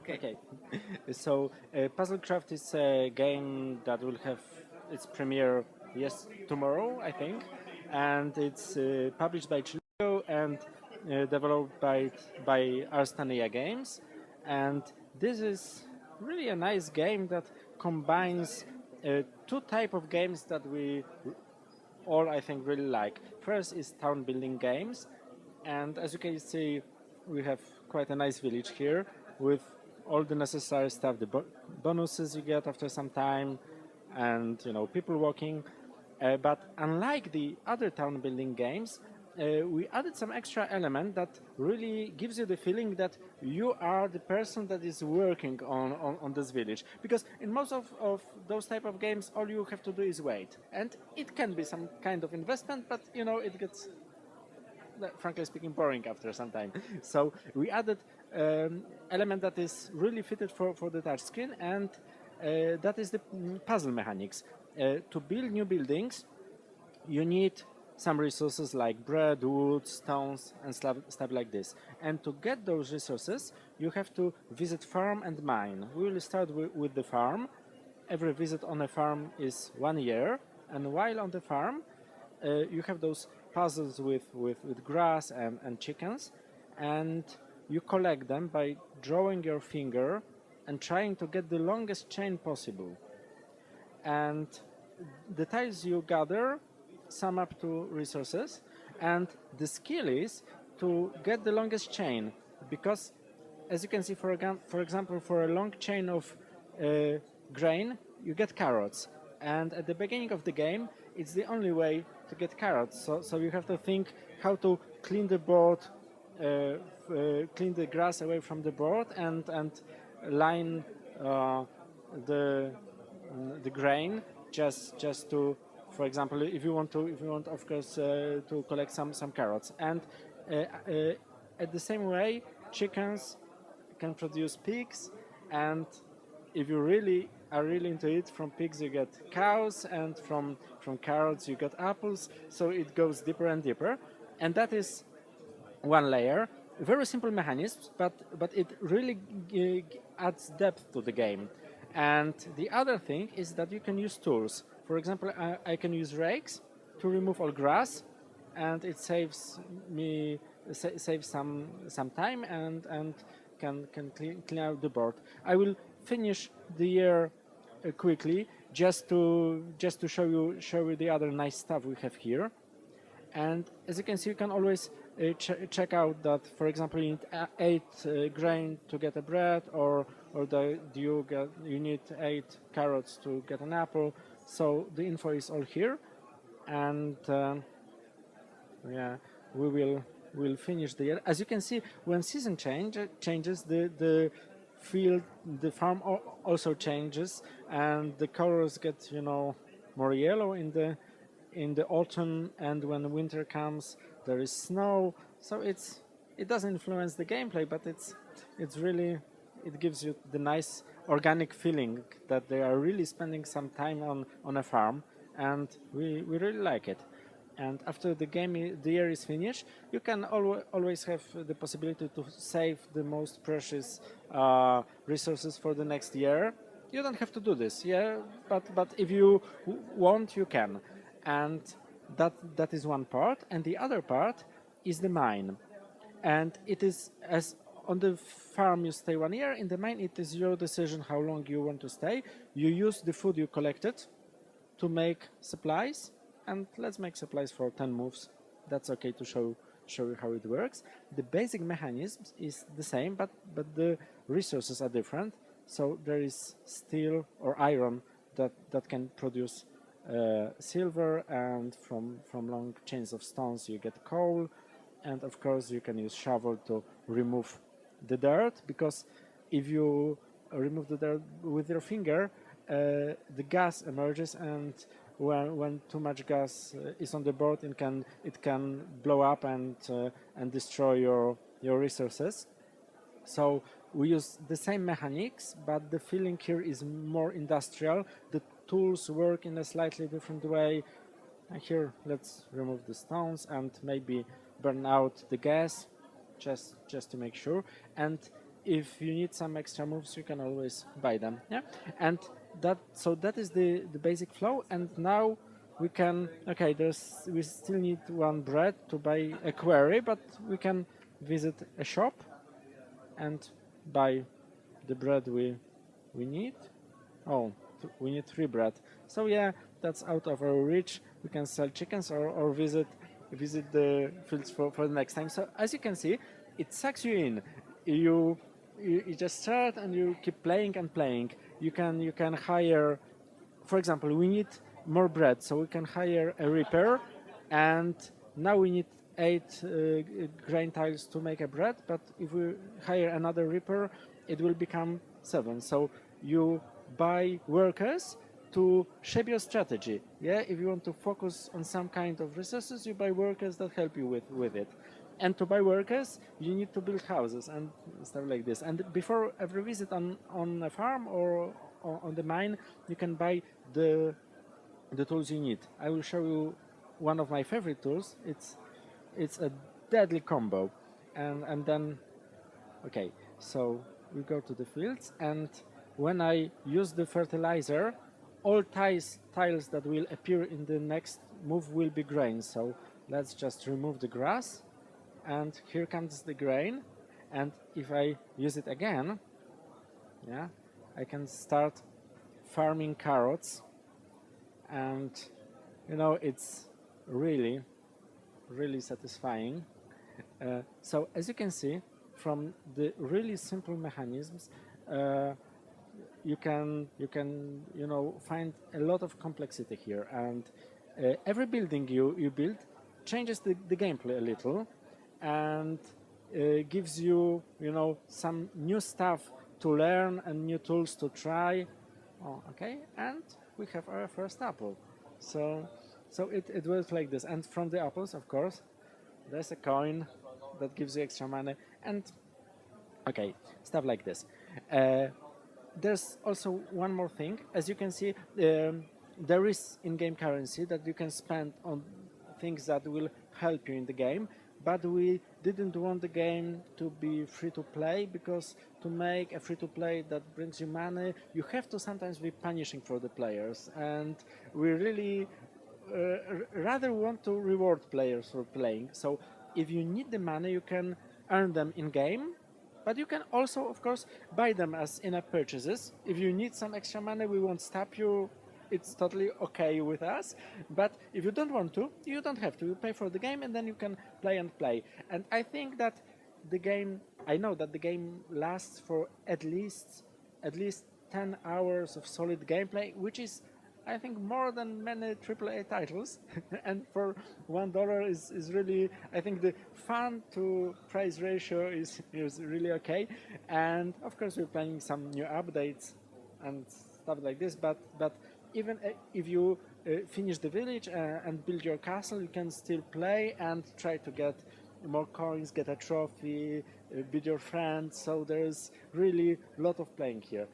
Okay. So, Puzzlecraft is a game that will have its premiere tomorrow, I think, and it's published by Chillingo and developed by Ars Thanea Games, and this is really a nice game that combines two type of games that we all I think really like. First is town building games, and as you can see, we have quite a nice village here with all the necessary stuff, the bonuses you get after some time, and people walking. But unlike the other town building games, we added some extra element that really gives you the feeling that you are the person that is working on this village. Because in most of those type of games, all you have to do is wait. And it can be some kind of investment, but it gets, frankly speaking, boring after some time. So we added element that is really fitted for the touch screen, and that is the puzzle mechanics. To build new buildings, you need some resources like bread, wood, stones, and stuff like this. And to get those resources, you have to visit farm and mine. We will start with the farm. Every visit on a farm is 1 year, and while on the farm, you have those puzzles with grass and chickens, and you collect them by drawing your finger and trying to get the longest chain possible. And the tiles you gather sum up to resources, and the skill is to get the longest chain, because as you can see, for example, for a long chain of grain, you get carrots, and at the beginning of the game, it's the only way to get carrots. So you have to think how to clean the board, clean the grass away from the board, and line the grain just to, for example, if you want of course to collect some carrots. And at the same way, chickens can produce pigs, and if you really are really into it, from pigs you get cows, and from carrots you get apples. So it goes deeper and deeper, and that is one layer. Very simple mechanisms, but it really adds depth to the game. And the other thing is that you can use tools. For example, I can use rakes to remove all grass, and it saves some time and can clean out the board. I will finish the year quickly just to show you the other nice stuff we have here. And as you can see, you can always check out that, for example, you need 8 grain to get a bread, or you need 8 carrots to get an apple. So the info is all here, and we'll finish the year. As you can see, when season changes, the field, the farm also changes, and the colors get more yellow in the autumn, and when winter comes, there is snow. So it doesn't influence the gameplay, but it's really, it gives you the nice organic feeling that they are really spending some time on a farm, and we really like it. And after the year is finished, you can always have the possibility to save the most precious resources for the next year. You don't have to do this, but if you want, you can. And that is one part, and the other part is the mine. And it is, as on the farm you stay 1 year, in the mine it is your decision how long you want to stay. You use the food you collected to make supplies, and let's make supplies for 10 moves. That's okay to show you how it works. The basic mechanism is the same, but the resources are different. So there is steel or iron that can produce silver, and from long chains of stones you get coal, and of course you can use shovel to remove the dirt, because if you remove the dirt with your finger, the gas emerges, and when too much gas is on the board, it can blow up and destroy your resources. So we use the same mechanics, but the feeling here is more industrial. The tools work in a slightly different way. And here, let's remove the stones and maybe burn out the gas, just to make sure. And if you need some extra moves, you can always buy them. Yeah, and that is the basic flow. And now we can, okay, we still need one bread to buy a query, but we can visit a shop and buy the bread we need. Oh, we need 3 bread. So yeah, that's out of our reach. We can sell chickens or visit the fields for the next time. So as you can see, it sucks you in. You just start and you keep playing and playing. You can hire, for example, we need more bread, so we can hire a reaper, and now we need 8 grain tiles to make a bread. But if we hire another reaper, it will become 7. So you buy workers to shape your strategy. Yeah, if you want to focus on some kind of resources, you buy workers that help you with it. And to buy workers, you need to build houses and stuff like this. And before every visit on a farm or on the mine, you can buy the tools you need. I will show you one of my favorite tools. It's a deadly combo. And then, okay, so we go to the fields, and when I use the fertilizer, all tiles that will appear in the next move will be grain. So let's just remove the grass, and here comes the grain. And if I use it again, yeah, I can start farming carrots, and it's really satisfying. So as you can see from the really simple mechanisms, you can find a lot of complexity here, and every building you build changes the gameplay a little, and gives you some new stuff to learn and new tools to try. Oh, okay, and we have our first apple. So it works like this. And from the apples, of course, there's a coin that gives you extra money, and okay, stuff like this. There's also one more thing. As you can see, there is in-game currency that you can spend on things that will help you in the game, but we didn't want the game to be free to play, because to make a free to play that brings you money, you have to sometimes be punishing for the players, and we really rather want to reward players for playing. So if you need the money, you can earn them in game, but you can also, of course, buy them as in-app purchases. If you need some extra money, we won't stop you. It's totally okay with us. But if you don't want to, you don't have to. You pay for the game, and then you can play and play. And I think that I know that the game lasts for at least 10 hours of solid gameplay, which is, I think, more than many AAA titles. And for $1 is really, I think the fun to price ratio is really okay. And of course, we're planning some new updates and stuff like this. But even if you finish the village and build your castle, you can still play and try to get more coins, get a trophy, beat your friends. So there's really a lot of playing here.